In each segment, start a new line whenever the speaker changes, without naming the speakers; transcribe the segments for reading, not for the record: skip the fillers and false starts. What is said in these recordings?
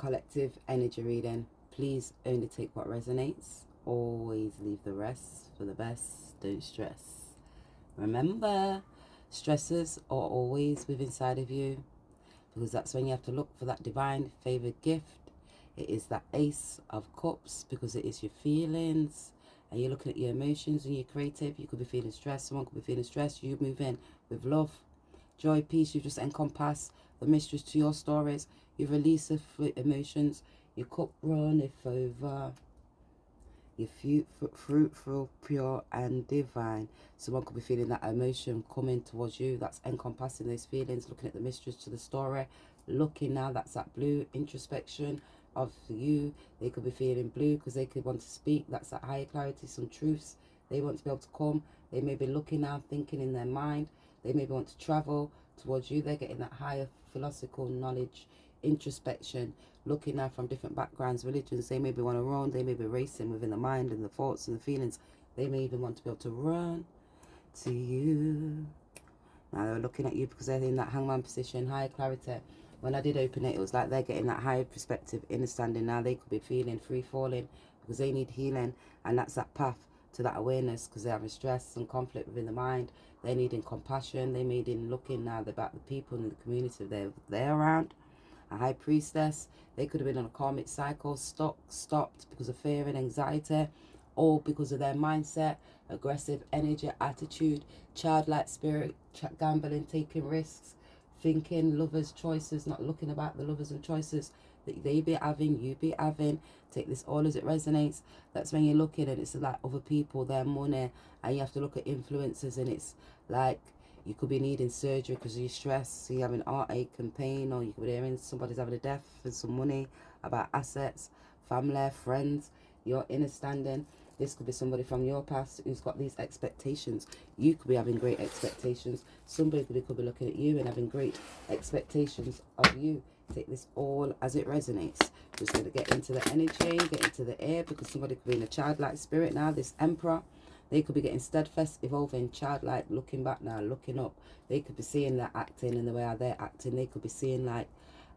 collective energy reading. Please only take what resonates. Always leave the rest for the best. Don't stress. Remember, stresses are always within inside of you, because that's when you have to look for that divine favored gift. It is that Ace of Cups, because it is your feelings, and you're looking at your emotions and you're creative. You could be feeling stressed. Someone could be feeling stressed. You move in with love, joy, peace. You just encompass the mistress to your stories. You release the emotions. Your cup runneth over. You're fruitful, pure, and divine. Someone could be feeling that emotion coming towards you. That's encompassing those feelings. Looking at the mistress to the story. Looking now, that's that blue introspection of you. They could be feeling blue because they could want to speak. That's that higher clarity, some truths they want to be able to come. They may be looking now, thinking in their mind. They maybe want to travel towards you. They're getting that higher philosophical knowledge, introspection, looking now from different backgrounds, religions. They maybe want to run. They may be racing within the mind and the thoughts and the feelings. They may even want to be able to run to you. Now they're looking at you because they're in that hangman position, higher clarity. When I did open it, it was like they're getting that higher perspective, understanding. Now they could be feeling free falling because they need healing, and that's that path to that awareness, because they're having stress and conflict within the mind. They're needing compassion. They're needing looking now about the people in the community they're around. A high priestess, they could have been on a karmic cycle, stopped because of fear and anxiety, or because of their mindset, aggressive energy, attitude, childlike spirit, gambling, taking risks, thinking lovers' choices, not looking about the lovers and choices that they be having, you be having. Take this all as it resonates. That's when you're looking and it's like other people, their money, and you have to look at influences, and it's like you could be needing surgery because of your stress. So you're having heartache and pain, or you could be hearing somebody's having a death for some money, about assets, family, friends, your inner standing. This could be somebody from your past who's got these expectations. You could be having great expectations. Somebody could be looking at you and having great expectations of you. Take this all as it resonates. Just going to get into the energy, get into the air, because somebody could be in a childlike spirit now, this emperor. They could be getting steadfast, evolving, childlike, looking back now, looking up. They could be seeing their acting and the way how they're acting. They could be seeing like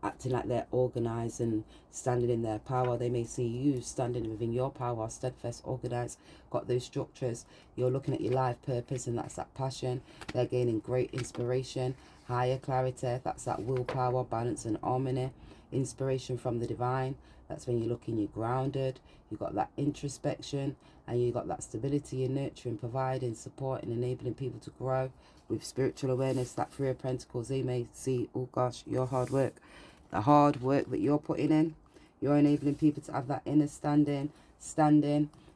acting like they're organized and standing in their power. They may see you standing within your power, steadfast, organized, got those structures. You're looking at your life purpose, and that's that passion. They're gaining great inspiration, higher clarity. That's that willpower, balance, and harmony. Inspiration from the divine. That's when you're looking, you're grounded. You've got that introspection, and you've got that stability in nurturing, providing, supporting, enabling people to grow with spiritual awareness. That Three of Pentacles, they may see, oh gosh, your hard work. The hard work that you're putting in, you're enabling people to have that inner standing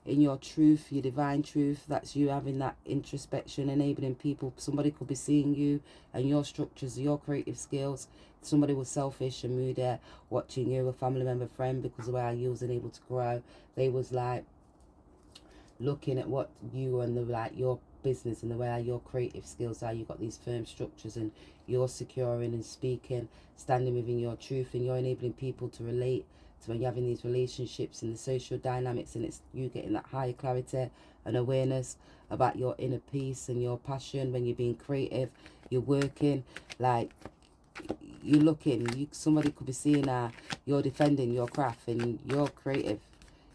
in your truth, your divine truth. That's you having that introspection, enabling people. Somebody could be seeing you and your structures, your creative skills. Somebody was selfish and moody, watching you, a family member, friend, because of how you wasn't able to grow. They was like looking at what you and the like your business and the way how your creative skills are. You've got these firm structures, and you're securing and speaking, standing within your truth, and you're enabling people to relate to when you're having these relationships and the social dynamics, and it's you getting that higher clarity and awareness about your inner peace and your passion. When you're being creative, you're working like you're looking, somebody could be seeing you're defending your craft and you're creative,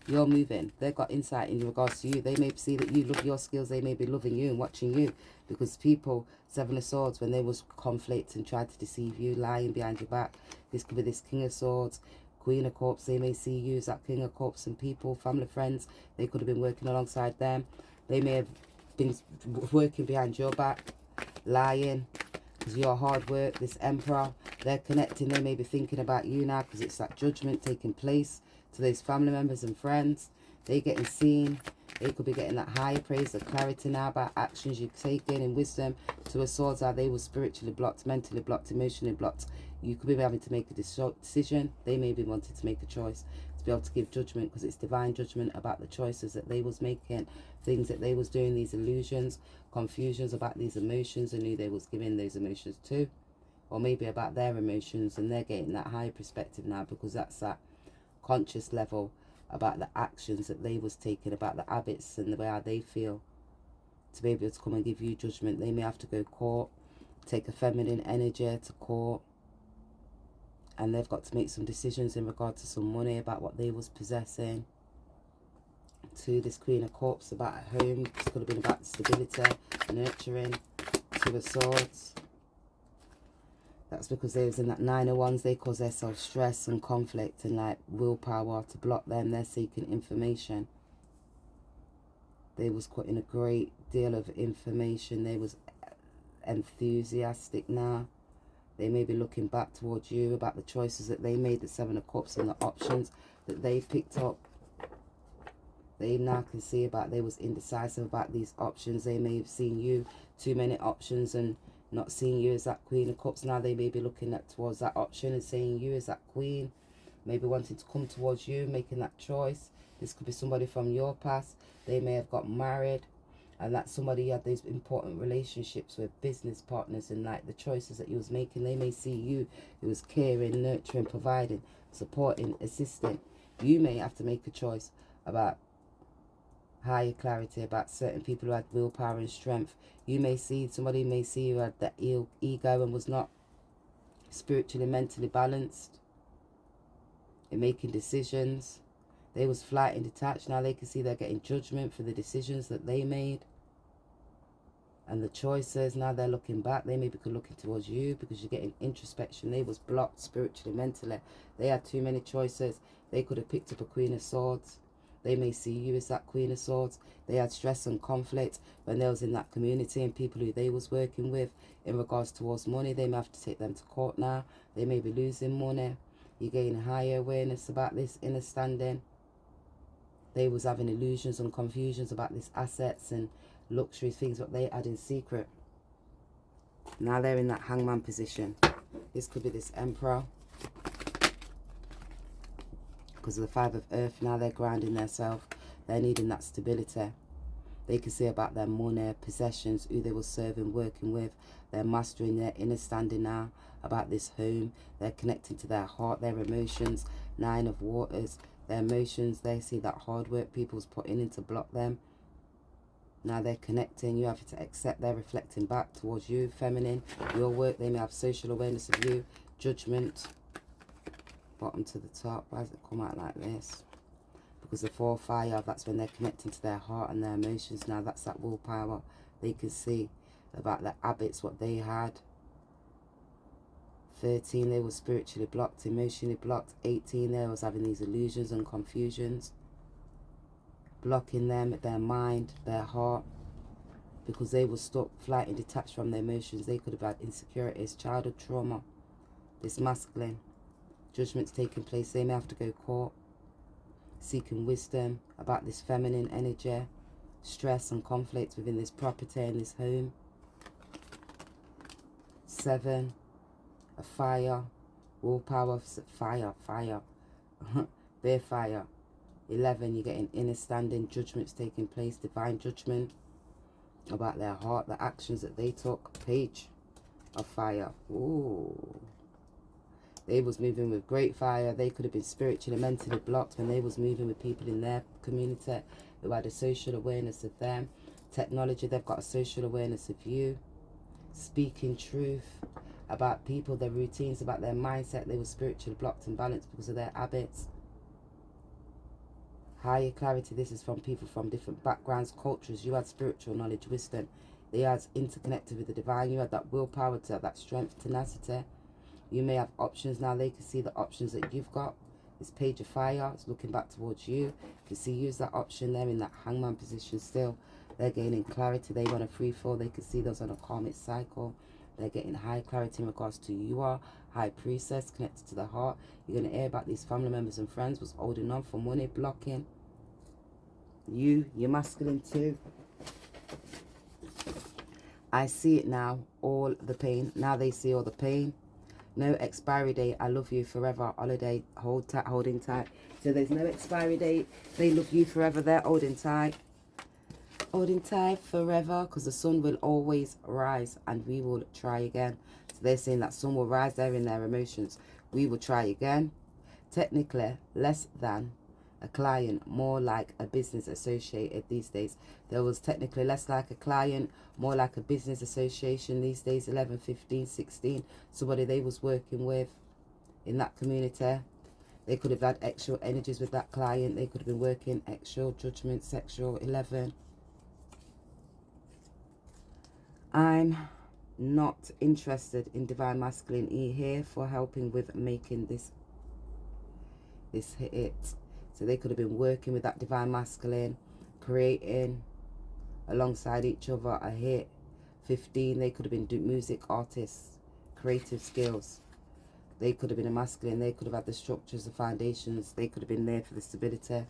you're moving. They've got insight in regards to you. They may see that you love your skills. They may be loving you and watching you, because people, Seven of Swords, when there was conflict and tried to deceive you, lying behind your back. This could be this King of Swords, Queen of Cups. They may see you as that King of Cups, and people, family, friends, they could have been working alongside them. They may have been working behind your back, lying, because your hard work. This Emperor, they're connecting. They may be thinking about you now, because it's that judgment taking place to those family members and friends. They getting seen. They could be getting that higher praise, the clarity now about actions you've taken in wisdom. To a Swords, how they were spiritually blocked, mentally blocked, emotionally blocked. You could be having to make a decision. They may be wanting to make a choice to be able to give judgment, because it's divine judgment about the choices that they was making, things that they was doing, these illusions, confusions about these emotions and who they was giving those emotions to, or maybe about their emotions, and they're getting that higher perspective now, because that's that conscious level about the actions that they was taking, about the habits and the way how they feel, to be able to come and give you judgment. They may have to go court, take a feminine energy to court, and they've got to make some decisions in regard to some money about what they was possessing. To this Queen of Cups, about a home. This could have been about stability, nurturing. Two of Swords. That's because they was in that Nine of Wands. They cause themselves stress and conflict and like willpower to block them. They're seeking information. They was putting a great deal of information. They was enthusiastic now. They may be looking back towards you about the choices that they made, the Seven of Cups, and the options that they picked up. They now can see about they was indecisive about these options. They may have seen you too many options and not seeing you as that Queen of Cups. Now they may be looking at towards that option and seeing you as that Queen. Maybe wanting to come towards you, making that choice. This could be somebody from your past. They may have got married, and that somebody you had these important relationships with, business partners, and like the choices that you was making. They may see you who was caring, nurturing, providing, supporting, assisting. You may have to make a choice about higher clarity about certain people who had willpower and strength. You may see, somebody may see who had that ego and was not spiritually, mentally balanced in making decisions. They was flight and detached. Now they can see they're getting judgment for the decisions that they made and the choices. Now they're looking back. They may be looking towards you because you're getting introspection. They was blocked spiritually, mentally. They had too many choices. They could have picked up a Queen of Swords. They may see you as that Queen of Swords. They had stress and conflict when they was in that community and people who they was working with in regards towards money. They may have to take them to court now. They may be losing money. You gain higher awareness about this inner standing. They was having illusions and confusions about these assets and luxury things what they had in secret. Now they're in that Hangman position. This could be this Emperor. Because of the Five of Earth, now they're grounding themselves. They're needing that stability. They can see about their money, possessions, who they were serving, working with. They're mastering their inner standing now about this home. They're connecting to their heart, their emotions. Nine of Waters, their emotions. They see that hard work people's putting in to block them. Now they're connecting. You have to accept they're reflecting back towards you, feminine. Your work, they may have social awareness of you, judgment. Bottom to the top. Why does it come out like this? Because the Four of Fire, that's when they're connecting to their heart and their emotions. Now that's that willpower. They can see about their habits, what they had. 13, they were spiritually blocked, emotionally blocked. 18, they was having these illusions and confusions, blocking them, their mind, their heart, because they were stuck, flight and detached from their emotions. They could have had insecurities, childhood trauma, this masculine. Judgments taking place. They may have to go court, seeking wisdom about this feminine energy, stress and conflict within this property and this home. 7, a fire, willpower, fire, bare fire. 11, you're getting inner standing, judgments taking place, divine judgment about their heart, the actions that they took. Page of Fire. Ooh. They was moving with great fire. They could have been spiritually, mentally blocked when they was moving with people in their community who had a social awareness of them. Technology, they've got a social awareness of you. Speaking truth about people, their routines, about their mindset. They were spiritually blocked and balanced because of their habits. Higher clarity, this is from people from different backgrounds, cultures. You had spiritual knowledge, wisdom. They had interconnected with the divine. You had that willpower, to have that strength, tenacity. You may have options now. They can see the options that you've got. This Page of Fire is looking back towards you. You can see use that option there in that Hangman position still. They're gaining clarity. They want a free fall. They can see those on a karmic cycle. They're getting high clarity in regards to you are High Priestess, connected to the heart. You're going to hear about these family members and friends was holding on for money, blocking. You're masculine too. I see it now, all the pain. Now they see all the pain. No expiry date. I love you forever. Holiday. Hold tight. Holding tight. So there's no expiry date. They love you forever. They're holding tight. Holding tight forever. Because the sun will always rise. And we will try again. So they're saying that sun will rise. They're in their emotions. We will try again. Technically, less than a client, more like a business associated these days. There was technically less like a client, more like a business association these days. 11, 15, 16, somebody they was working with. in that community. They could have had extra energies with that client. They could have been working extra judgment, sexual 11. I'm not interested in divine masculine E here for helping with making this hit. So they could have been working with that divine masculine, creating alongside each other a hit. 15, they could have been music artists, creative skills. They could have been a masculine. They could have had the structures, the foundations. They could have been there for the stability.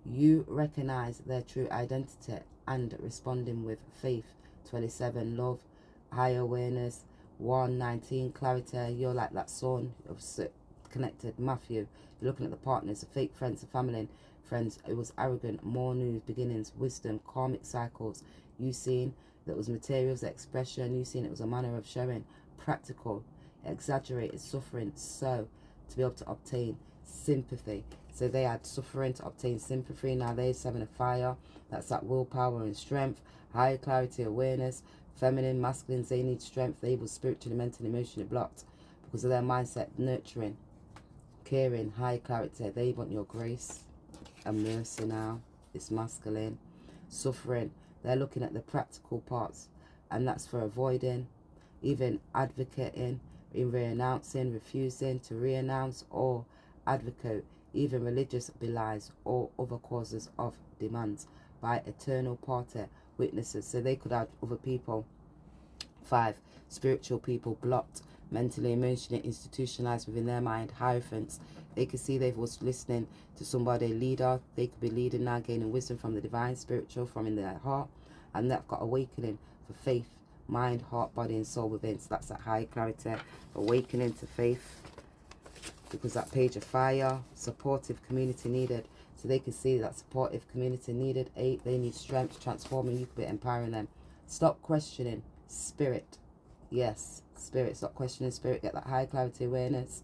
You recognize their true identity and responding with faith. 27, love, higher awareness. 119, clarity. You're like that son of connected. Matthew, you're looking at the partners, the fake friends, the family friends. It was arrogant, more news, beginnings, wisdom, karmic cycles. You seen that was materials, expression. You seen it was a manner of showing, practical, exaggerated suffering, so to be able to obtain sympathy. So they had suffering to obtain sympathy. Now they're having a fire. That's that willpower and strength, higher clarity, awareness. Feminine, masculines, they need strength. They were spiritually, mentally, emotionally blocked because of their mindset, nurturing, caring, high clarity. They want your grace and mercy now. It's masculine. Suffering, they're looking at the practical parts, and that's for avoiding, even advocating, in renouncing, refusing to renounce or advocate, even religious belies or other causes of demands by eternal party witnesses. So they could have other people. 5, spiritual people blocked, mentally, emotionally institutionalized within their mind. Hierophants, they could see they was listening to somebody, leader. They could be leading now, gaining wisdom from the divine, spiritual, from in their heart, and they've got awakening for faith, mind, heart, body, and soul within. So that's a high clarity, awakening to faith, because that page of fire, supportive community needed. So they can see that supportive community needed. 8, they need strength, transforming. You could be empowering them. Stop questioning spirit. Yes, spirit. Stop questioning spirit. Get that high clarity awareness.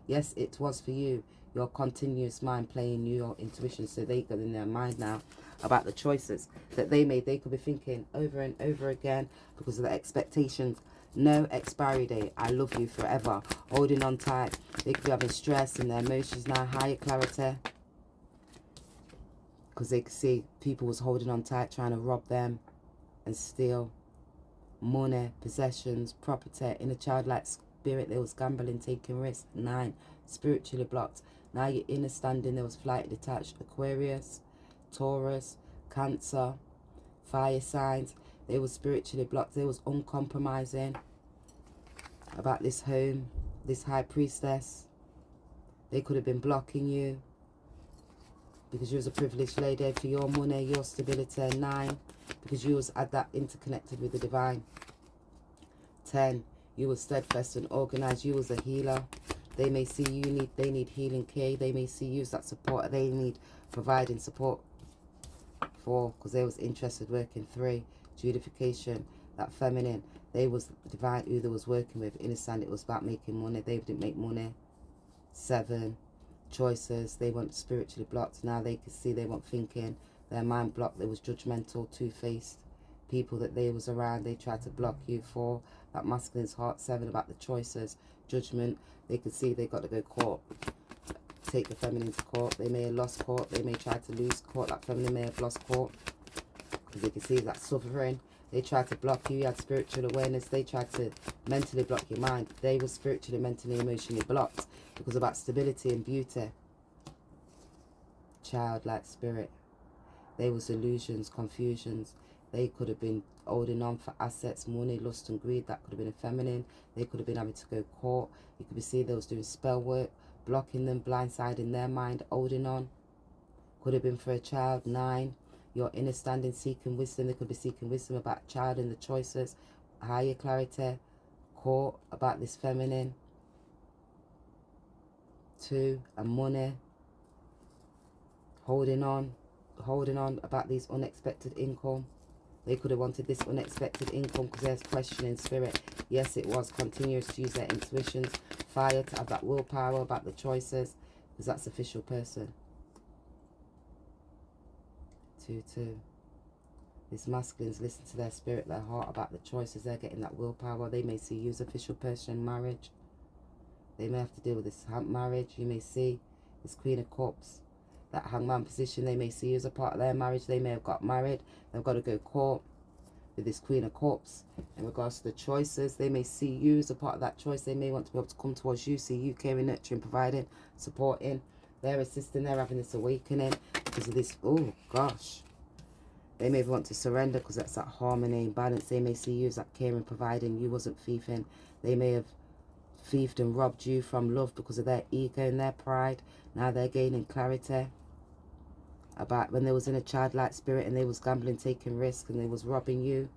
Yes, it was for you. Your continuous mind playing your intuition. So they got in their mind now about the choices that they made. They could be thinking over and over again because of the expectations. No expiry date. I love you forever. Holding on tight. They could be having stress in their emotions now. Higher clarity. Because they could see people was holding on tight, trying to rob them and steal money, possessions, property. In a childlike spirit, there was gambling, taking risks. 9, spiritually blocked. Now your inner standing, there was flight detached. Aquarius, Taurus, Cancer, fire signs. They were spiritually blocked. They was uncompromising about this home, this high priestess. They could have been blocking you because you was a privileged lady for your money, your stability. 9, because you was at that interconnected with the divine. 10, you were steadfast and organized. You was a healer. They may see you they need healing care. They may see you as that support. They need providing support for, because they was interested working. 3, judification, that feminine. They was the divine who they was working with. Innocent, it was about making money. They didn't make money. 7, choices. They weren't spiritually blocked. Now they could see they weren't thinking. Their mind blocked. They was judgmental, two-faced. People that they was around, they tried to block you. 4, that masculine's heart. 7, about the choices, judgment. They could see they got to go court, take the feminine to court. They may have lost court. They may try to lose court. That feminine may have lost court because they can see that suffering. They tried to block you. You had spiritual awareness. They tried to mentally block your mind. They were spiritually, mentally, emotionally blocked because about stability and beauty. Childlike spirit. They was illusions, confusions. They could have been holding on for assets, money, lust and greed. That could have been a feminine. They could have been having to go court. You could be seeing they was doing spell work, blocking them, blindsiding their mind, holding on. Could have been for a child. 9, your inner standing, seeking wisdom. They could be seeking wisdom about a child and the choices. Higher clarity, court, about this feminine. 2, and money. Holding on about these unexpected income. They could have wanted this unexpected income because there's questioning spirit. Yes, it was continuous to use their intuitions. Fire, to have that willpower about the choices, because that's official person. 2, 2. These masculines listen to their spirit, their heart about the choices. They're getting that willpower. They may see you as official person in marriage. They may have to deal with this marriage. You may see this Queen of Cups, that hangman position. They may see you as a part of their marriage. They may have got married. They've got to go court with this Queen of Cups. In regards to the choices, they may see you as a part of that choice. They may want to be able to come towards you, see you caring, nurturing, providing, supporting. They're assisting. They're having this awakening because of this. Oh, gosh. They may want to surrender because that's that harmony and balance. They may see you as that caring, providing. You wasn't thieving. They may have thieved and robbed you from love because of their ego and their pride. Now they're gaining clarity about when they was in a childlike spirit and they was gambling, taking risks, and they was robbing you.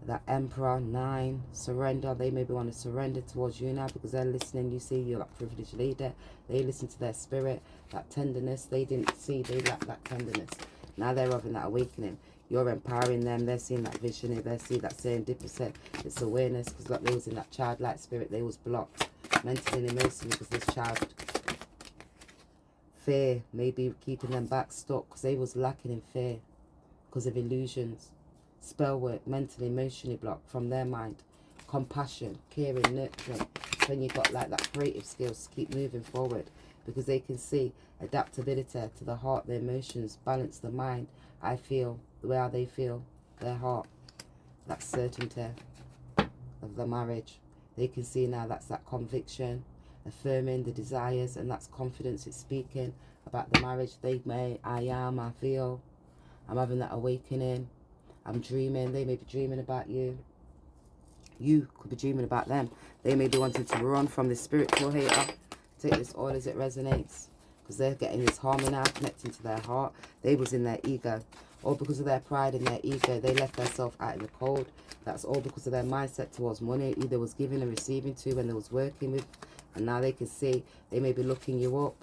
That Emperor, 9, surrender. They maybe want to surrender towards you now because they're listening. You see, you're that privileged leader. They listen to their spirit, that tenderness. They didn't see, they lacked that tenderness. Now they're having that awakening. You're empowering them. They're seeing that vision. They're seeing that serendipity. It's awareness because like they was in that childlike spirit. They was blocked mentally and emotionally because this child. Fear maybe keeping them back, stuck because they was lacking in fear because of illusions. Spell work, mentally, emotionally blocked from their mind. Compassion, caring, nurturing. When you got like that creative skills to keep moving forward because they can see adaptability to the heart, their emotions, balance the mind. I feel the way how they feel, their heart. That certainty of the marriage. They can see now that's that conviction, affirming the desires, and that's confidence. It's speaking about the marriage. They may, I am, I feel, I'm having that awakening. I'm dreaming. They may be dreaming about you. You could be dreaming about them. They may be wanting to run from the spiritual hater. Take this all as it resonates. Because they're getting this harmony now, connecting to their heart. They was in their ego. All because of their pride and their ego. They left themselves out in the cold. That's all because of their mindset towards money. Either was giving and receiving to when they was working with. And now they can see. They may be looking you up.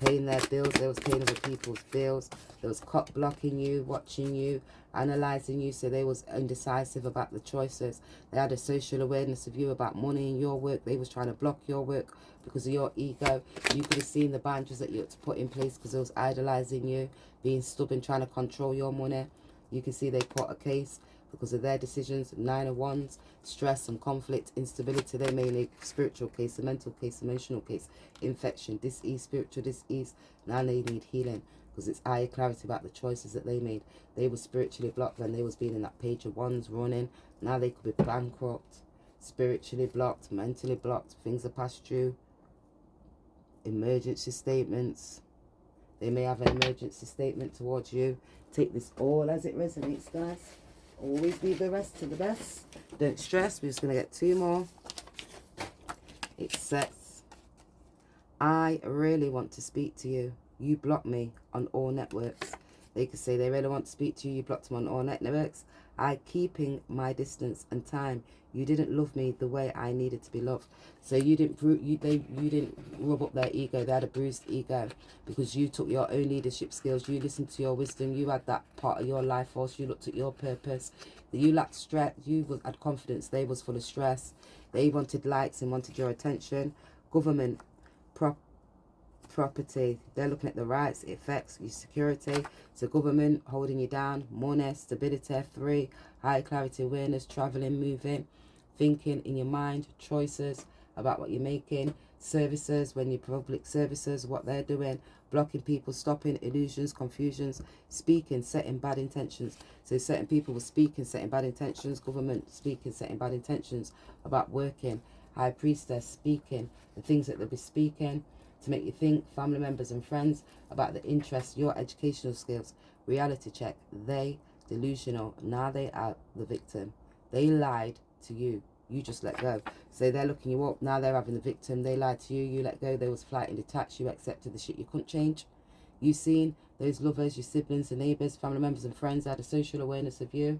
Paying their bills. They was paying other people's bills. They was caught blocking you, watching you, analysing you. So they was indecisive about the choices. They had a social awareness of you about money and your work. They was trying to block your work because of your ego. You could have seen the boundaries that you had to put in place because they was idolising you, being stubborn, trying to control your money. You can see they caught a case because of their decisions. 9 of Wands, stress and conflict, instability. They may need a spiritual case, a mental case, emotional case, infection, dis-ease, spiritual dis-ease. Now they need healing because it's higher clarity about the choices that they made. They were spiritually blocked when they was being in that Page of Wands running. Now they could be bankrupt, spiritually blocked, mentally blocked. Things are past due. Emergency statements. They may have an emergency statement towards you. Take this all as it resonates, guys. Always leave the rest to the best. Don't stress. We're just going to get 2 more. It says, I really want to speak to you. You block me on all networks. They could say they really want to speak to you. You blocked them on all networks. I keeping my distance and time. You didn't love me the way I needed to be loved. So you didn't rub up their ego. They had a bruised ego because you took your own leadership skills. You listened to your wisdom. You had that part of your life force. You looked at your purpose. You lacked stress. You had confidence. They was full of stress. They wanted likes and wanted your attention. Government, property. They're looking at the rights, it affects your security. So government holding you down, money, stability. 3, high clarity awareness, traveling, moving, thinking in your mind, choices about what you're making, services, when you're public services, what they're doing, blocking people, stopping illusions, confusions, speaking, setting bad intentions. So certain people were speaking, setting bad intentions, government speaking, setting bad intentions about working, high priestess speaking, the things that they'll be speaking to make you think, family members and friends about the interests, your educational skills. Reality check. They delusional. Now they are the victim. They lied to you. You just let go. So they're looking you up. Now they're having the victim. They lied to you. You let go. They was flight and detached. You accepted the shit you couldn't change. You seen those lovers, your siblings and neighbours, family members and friends had a social awareness of you.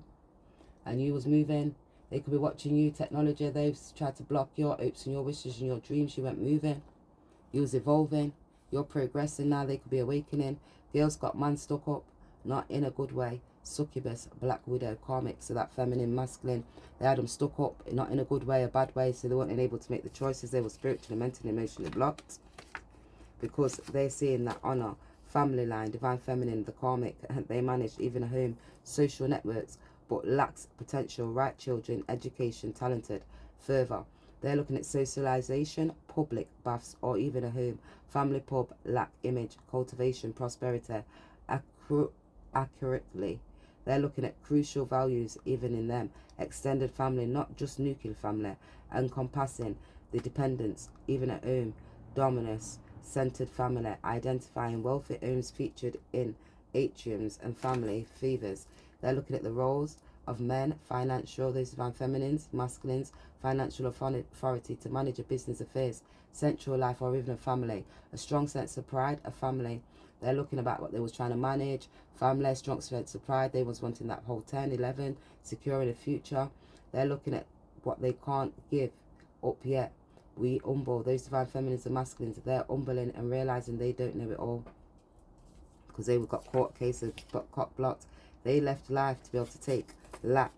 And you was moving. They could be watching you. Technology. They've tried to block your hopes and your wishes and your dreams. You went moving. You was evolving. You're progressing now. They could be awakening. Girls got man stuck up. Not in a good way. Succubus, Black Widow, karmic. So that feminine, masculine. They had them stuck up. Not in a good way, a bad way. So they weren't able to make the choices. They were spiritually, mentally, emotionally blocked. Because they're seeing that honor. Family line, divine feminine, the karmic. They managed even a home. Social networks. But lacks potential. Right children, education, talented. Further. They're looking at socialization, public baths, or even a home. Family pub, lack image, cultivation, prosperity. Accurately, they're looking at crucial values even in them. Extended family, not just nuclear family. Encompassing the dependents, even at home. Dominus, centered family, identifying wealthy homes featured in atriums and family fevers. They're looking at the roles of men, financial, those divine feminines, masculines, financial authority to manage a business affairs, sensual life, or even a family. A strong sense of pride, a family. They're looking about what they was trying to manage, family, strong sense of pride. They was wanting that whole 10, 11, securing the future. They're looking at what they can't give up yet. We humble, those divine feminines and masculines, they're humbling and realizing they don't know it all because they got court cases, got blocked. They left life to be able to take lack,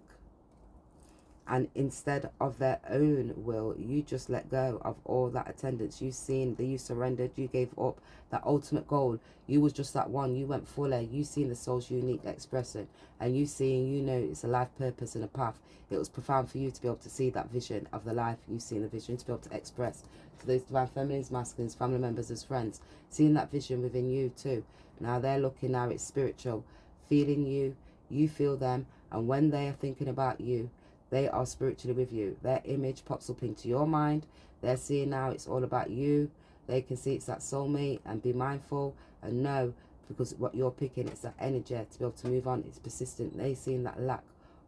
and instead of their own will, you just let go of all that attendance. You seen that you surrendered, you gave up that ultimate goal. You was just that one. You went fuller. You seen the soul's unique expression, and you seeing, you know, it's a life purpose and a path. It was profound for you to be able to see that vision of the life. You seen the vision to be able to express to those divine feminines, masculines, family members as friends, seeing that vision within you too. Now they're looking, now it's spiritual, feeling you, you feel them, and when they are thinking about you, they are spiritually with you. Their image pops up into your mind. They're seeing now it's all about you. They can see it's that soulmate, and be mindful and know, because what you're picking, it's that energy to be able to move on. It's persistent. They seeing that lack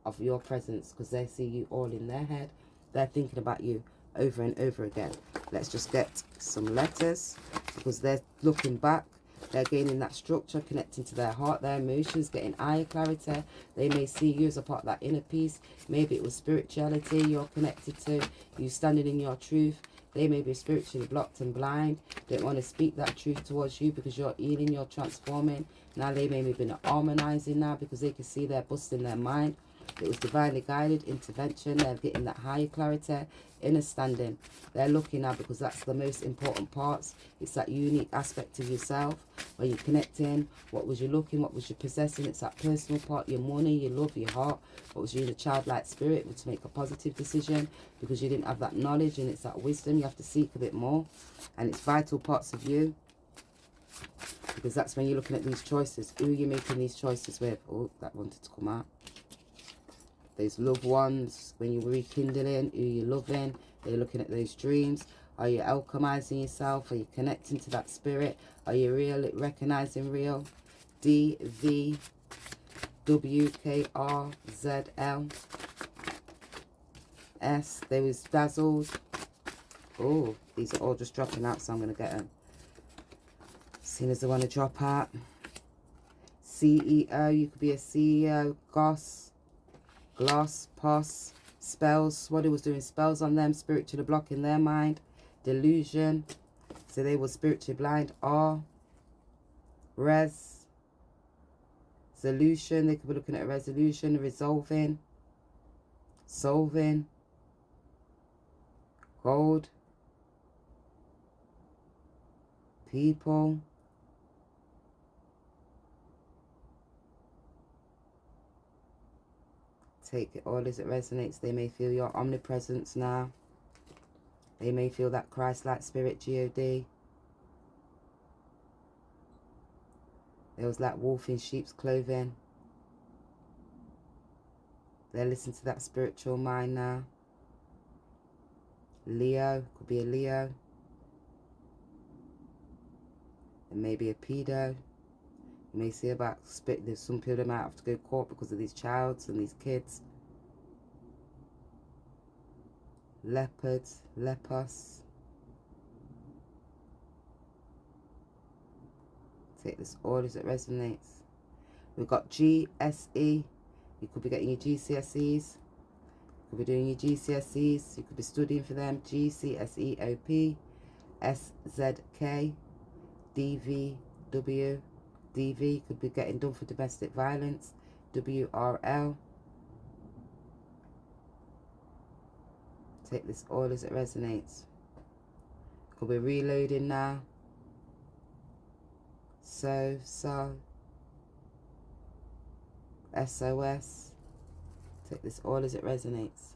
of your presence because they see you all in their head. They're thinking about you over and over again. Let's just get some letters because they're looking back. They're gaining that structure, connecting to their heart, their emotions, getting eye clarity. They may see you as a part of that inner peace. Maybe it was spirituality you're connected to. You standing in your truth. They may be spiritually blocked and blind. They don't want to speak that truth towards you because you're healing, you're transforming. Now they may be harmonizing now because they can see they're busting their mind. It was divinely guided intervention. They're getting that higher clarity, inner standing. They're looking now because that's the most important parts. It's that unique aspect of yourself where you're connecting. What was you looking? What was you possessing? It's that personal part, your money, your love, your heart. What was you in a childlike spirit to make a positive decision because you didn't have that knowledge, and it's that wisdom. You have to seek a bit more, and it's vital parts of you. Because that's when you're looking at these choices. Who are you making these choices with? Oh, that wanted to come out. Those loved ones, when you're rekindling, who you're loving. They're looking at those dreams. Are you alchemizing yourself? Are you connecting to that spirit? Are you real, recognizing real? DVWKRZL S. They was dazzled. Oh, these are all just dropping out, so I'm going to get them. Seeing as they want to drop out. CEO, you could be a CEO. Goss, gloss, pos, spells. Somebody was doing spells on them, spiritually blocking their mind. Delusion, so they were spiritually blind. R, res, solution, they could be looking at a resolution, resolving, solving, gold, people, take it all as it resonates. They may feel your omnipresence now. They may feel that Christ-like spirit, God. There was like wolf in sheep's clothing. They're listening to that spiritual mind now. Leo, could be a Leo. It may be a pedo. You may see about spit. There's some people that might have to go to court because of these childs and these kids. Leopards, lepus. Take this all as it resonates. We've got GSE. You could be getting your GCSEs. You could be doing your GCSEs. You could be studying for them. GCSEOP. SZK. DVW. DV could be getting done for domestic violence. WRL. Take this all as it resonates. Could be reloading now. So. SOS. Take this all as it resonates.